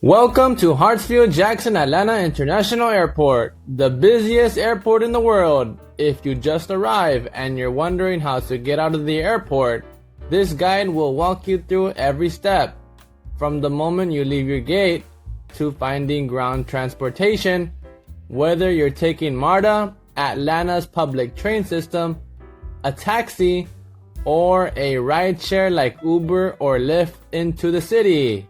Welcome to Hartsfield-Jackson Atlanta International Airport, the busiest airport in the world. If you just arrived and you're wondering how to get out of the airport, this guide will walk you through every step, from the moment you leave your gate to finding ground transportation, whether you're taking MARTA, Atlanta's public train system, a taxi, or a rideshare like Uber or Lyft into the city.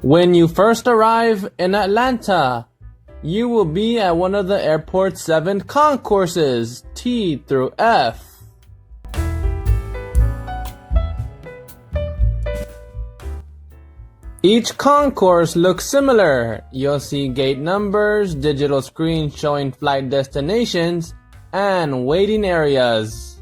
When you first arrive in Atlanta, you will be at one of the airport's 7 concourses, T through F. Each concourse looks similar. You'll see gate numbers, digital screens showing flight destinations, and waiting areas.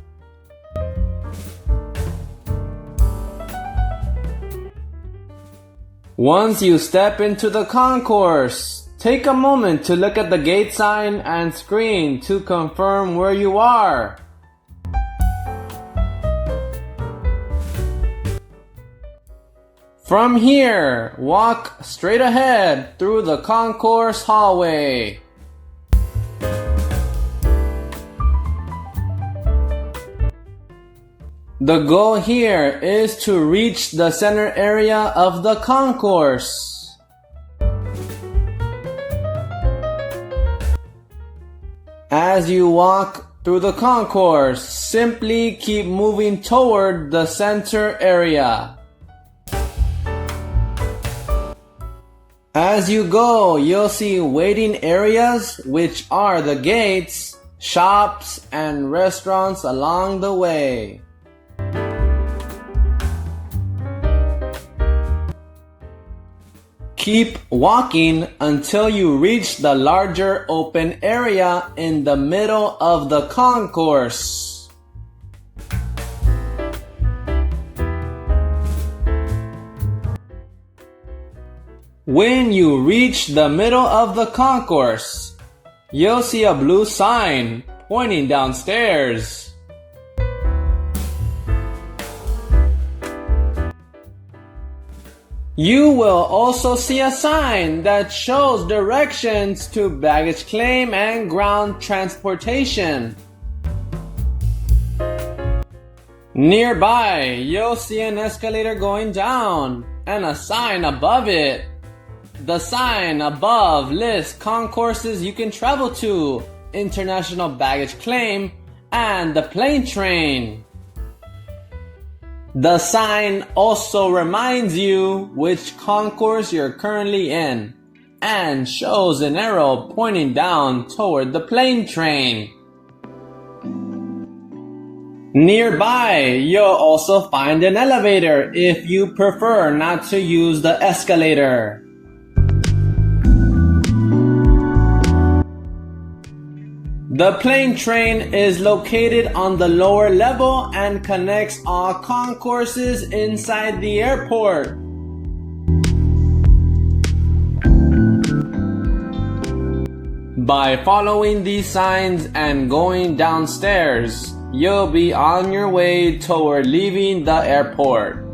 Once you step into the concourse, take a moment to look at the gate sign and screen to confirm where you are. From here, walk straight ahead through the concourse hallway. The goal here is to reach the center area of the concourse. As you walk through the concourse, simply keep moving toward the center area. As you go, you'll see waiting areas, which are the gates, shops, and restaurants along the way. Keep walking until you reach the larger open area in the middle of the concourse. When you reach the middle of the concourse, you'll see a blue sign pointing downstairs. You will also see a sign that shows directions to baggage claim and ground transportation. Nearby, you'll see an escalator going down and a sign above it. The sign above lists concourses you can travel to, international baggage claim, and the plane train. The sign also reminds you which concourse you're currently in and shows an arrow pointing down toward the plane train. Nearby, you'll also find an elevator if you prefer not to use the escalator. The plane train is located on the lower level and connects all concourses inside the airport. By following these signs and going downstairs, you'll be on your way toward leaving the airport.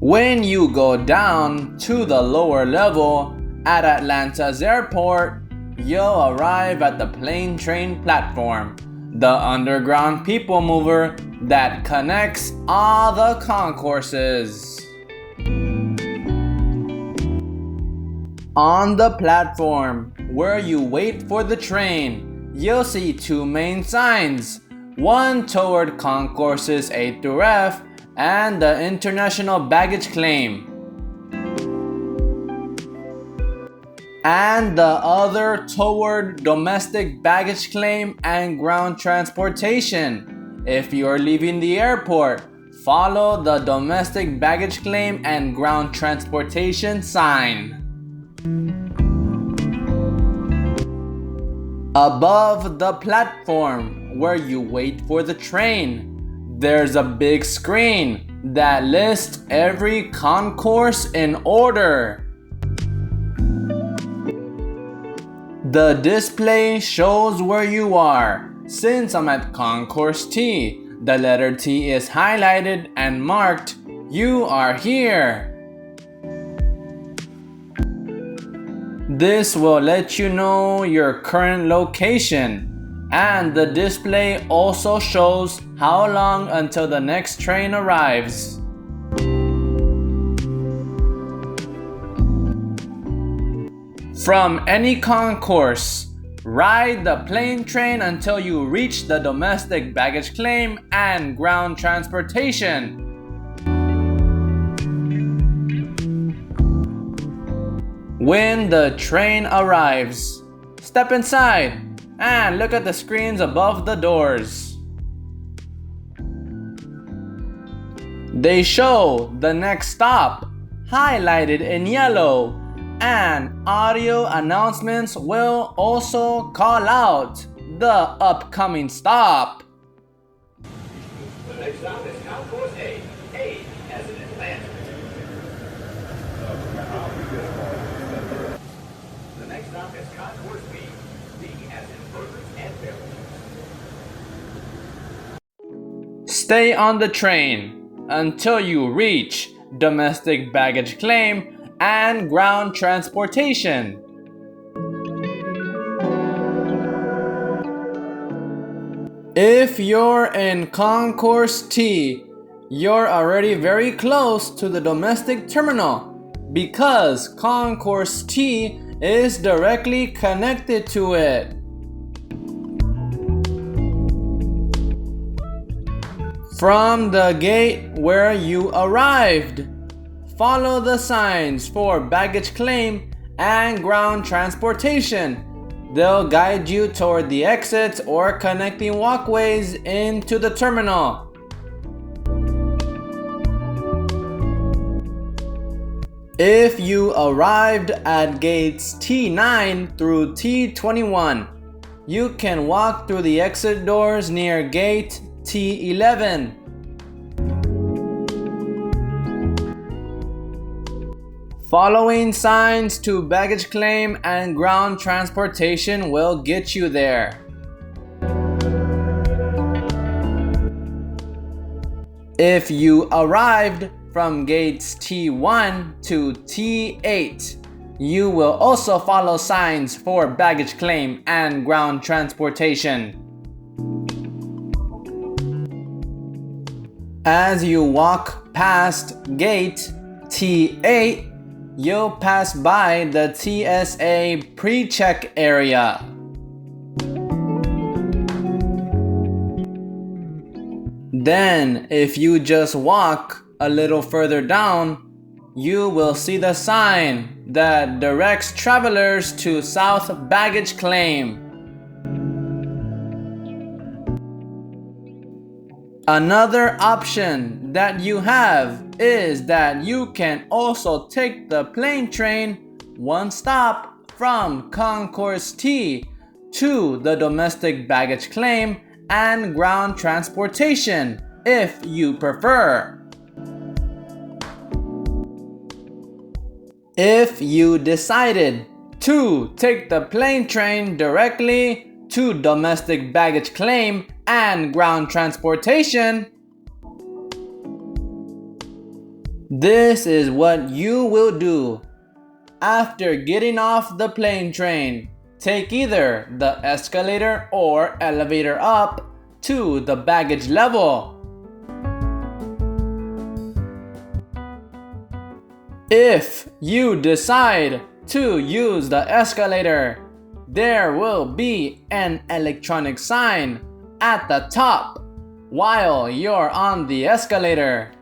When you go down to the lower level at Atlanta's airport, you'll arrive at the plane train platform, the underground people mover that connects all the concourses. On the platform, where you wait for the train, you'll see 2 main signs, one toward concourses A through F and the international baggage claim, and the other toward domestic baggage claim and ground transportation. If you are leaving the airport, follow the domestic baggage claim and ground transportation sign. Above the platform where you wait for the train, there's a big screen that lists every concourse in order. The display shows where you are. Since I'm at Concourse T, the letter T is highlighted and marked, "You are here." This will let you know your current location, and the display also shows how long until the next train arrives. From any concourse, ride the plane train until you reach the domestic baggage claim and ground transportation. When the train arrives, step inside and look at the screens above the doors. They show the next stop, highlighted in yellow, and audio announcements will also call out the upcoming stop. The next stop is Concourse A. A as in Atlanta. The next stop is Concourse B. B as in burgers and beverages. Stay on the train until you reach domestic baggage claim and ground transportation. If you're in Concourse T, you're already very close to the domestic terminal because Concourse T is directly connected to it. From the gate where you arrived, follow the signs for baggage claim and ground transportation. They'll guide you toward the exits or connecting walkways into the terminal. If you arrived at gates T9 through T21, you can walk through the exit doors near gate T11. Following signs to baggage claim and ground transportation will get you there. If you arrived from gates T1 to T8, you will also follow signs for baggage claim and ground transportation. As you walk past gate T8, you'll pass by the TSA pre-check area. Then, if you just walk a little further down, you will see the sign that directs travelers to South Baggage Claim. Another option that you have is that you can also take the plane train one stop from Concourse T to the domestic baggage claim and ground transportation if you prefer. If you decided to take the plane train directly to domestic baggage claim and ground transportation, this is what you will do. After getting off the plane train, take either the escalator or elevator up to the baggage level. If you decide to use the escalator, there will be an electronic sign at the top while you're on the escalator.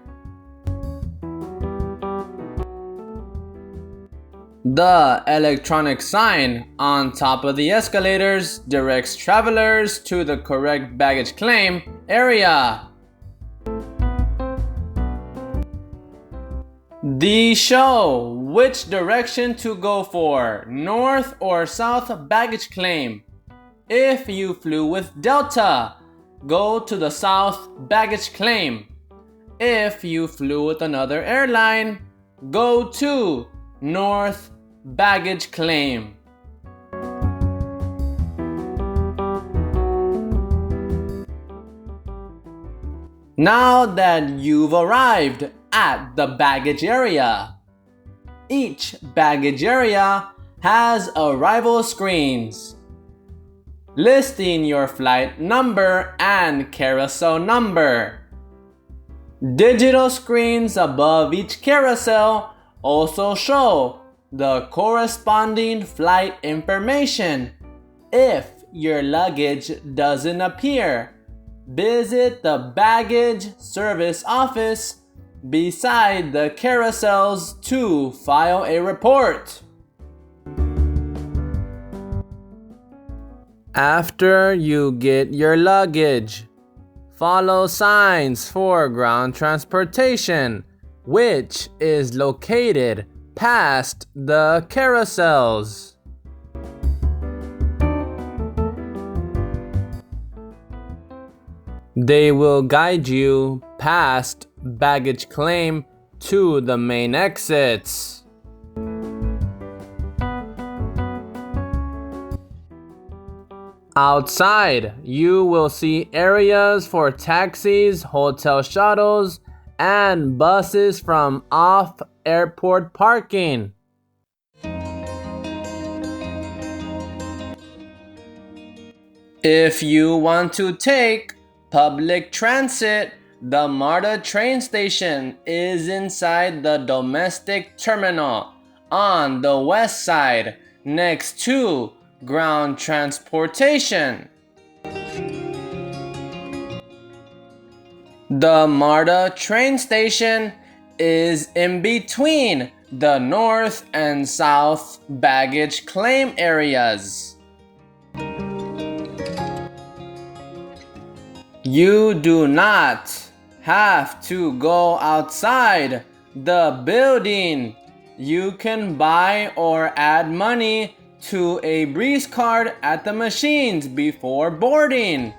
The electronic sign on top of the escalators directs travelers to the correct baggage claim area. These show which direction to go for, north or south baggage claim. If you flew with Delta, go to the South baggage claim. If you flew with another airline, go to North baggage claim. Now that you've arrived at the baggage area, each baggage area has arrival screens listing your flight number and carousel number. Digital screens above each carousel also show the corresponding flight information. If your luggage doesn't appear, visit the baggage service office beside the carousels to file a report. After you get your luggage, follow signs for ground transportation, which is located past the carousels. They will guide you past baggage claim to the main exits. Outside, you will see areas for taxis, hotel shuttles, and buses from off-airport parking. If you want to take public transit, the MARTA train station is inside the domestic terminal on the west side next to ground transportation. The MARTA train station is in between the north and south baggage claim areas. You do not have to go outside the building. You can buy or add money to a breeze card at the machines before boarding.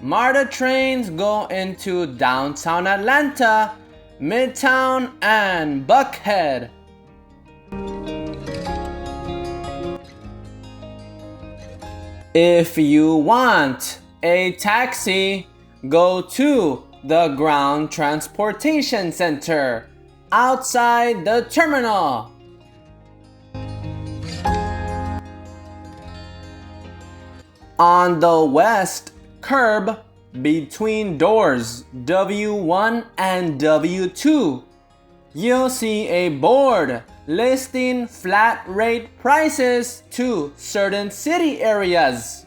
MARTA trains go into downtown Atlanta, Midtown, and Buckhead. If you want a taxi, go to the ground transportation center outside the terminal. On the west curb between doors W1 and W2, you'll see a board listing flat rate prices to certain city areas.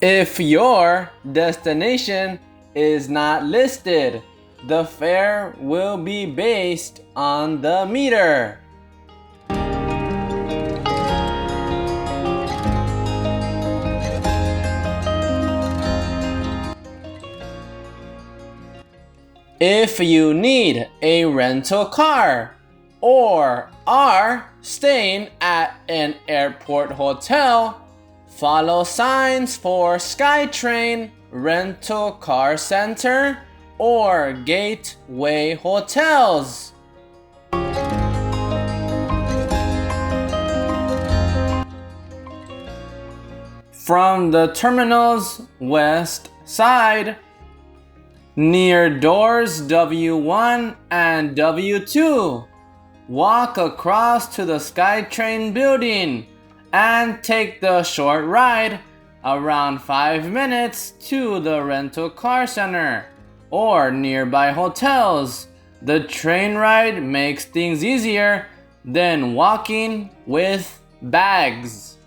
If your destination is not listed, the fare will be based on the meter. If you need a rental car or are staying at an airport hotel, follow signs for SkyTrain, Rental Car Center, or Gateway Hotels. From the terminal's west side, near doors W1 and W2, walk across to the SkyTrain building and take the short ride around 5 minutes to the rental car center or nearby hotels. The train ride makes things easier than walking with bags.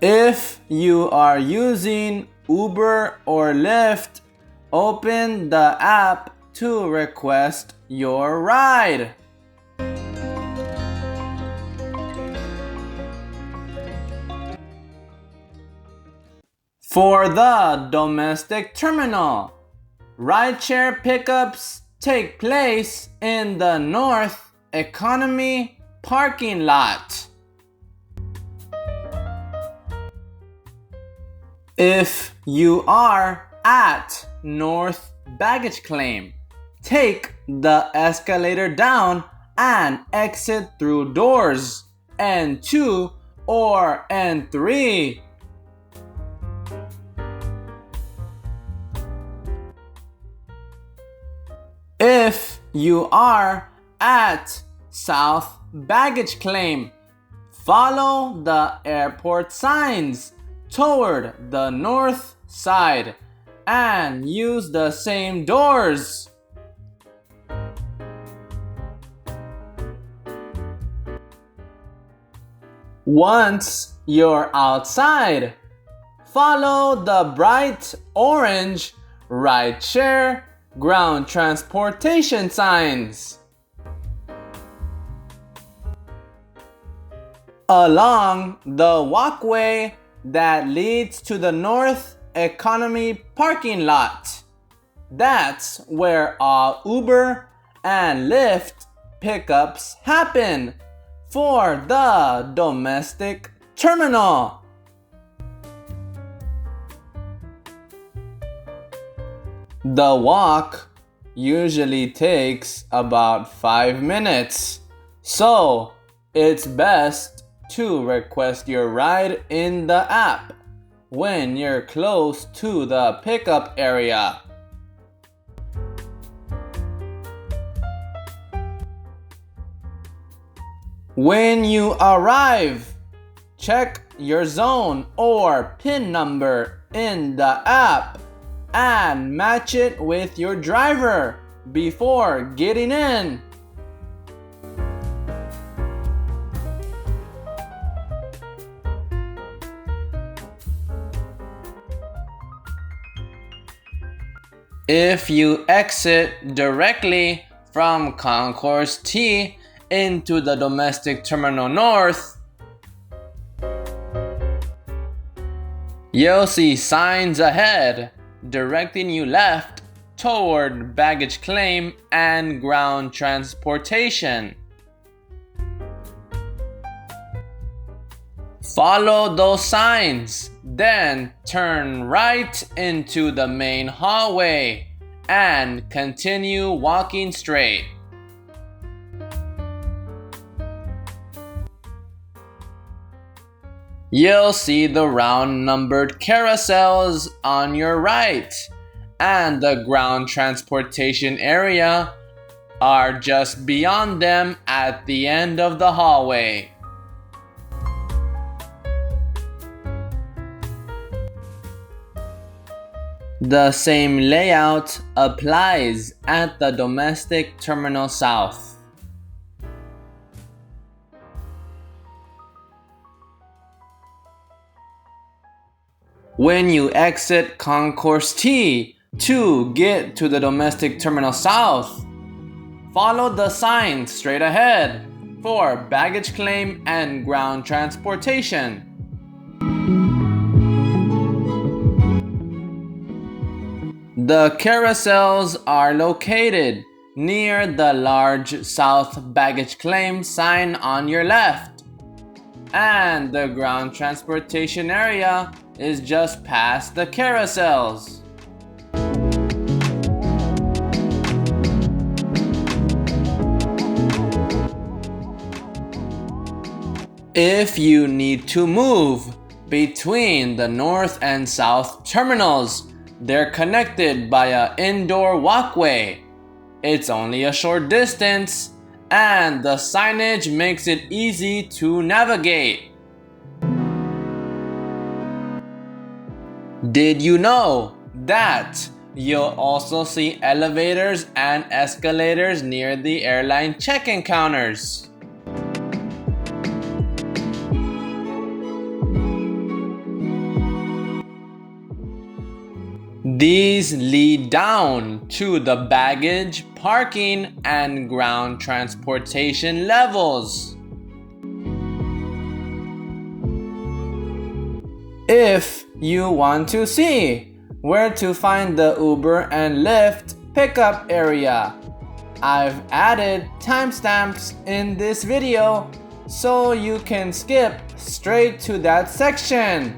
If you are using Uber or Lyft, open the app to request your ride. For the domestic terminal, rideshare pickups take place in the North Economy parking lot. If you are at North Baggage Claim, take the escalator down and exit through doors N2 or N3. If you are at South Baggage Claim, follow the airport signs toward the north side and use the same doors. Once you're outside, follow the bright orange rideshare ground transportation signs. Along the walkway that leads to the North Economy parking lot. That's where all Uber and Lyft pickups happen for the domestic terminal. The walk usually takes about 5 minutes, so it's best to request your ride in the app when you're close to the pickup area. When you arrive, check your zone or PIN number in the app and match it with your driver before getting in. If you exit directly from Concourse T into the domestic terminal north, you'll see signs ahead directing you left toward baggage claim and ground transportation. Follow those signs, then turn right into the main hallway and continue walking straight. You'll see the round numbered carousels on your right, and the ground transportation area are just beyond them at the end of the hallway. The same layout applies at the domestic terminal south. When you exit Concourse T to get to the domestic terminal south, follow the sign straight ahead for baggage claim and ground transportation. The carousels are located near the large South Baggage Claim sign on your left, and the ground transportation area is just past the carousels. If you need to move between the north and south terminals, they're connected by an indoor walkway. It's only a short distance, and the signage makes it easy to navigate. Did you know that you'll also see elevators and escalators near the airline check-in counters? These lead down to the baggage, parking, and ground transportation levels. If you want to see: where to find the Uber and Lyft pickup area. I've added timestamps in this video so you can skip straight to that section.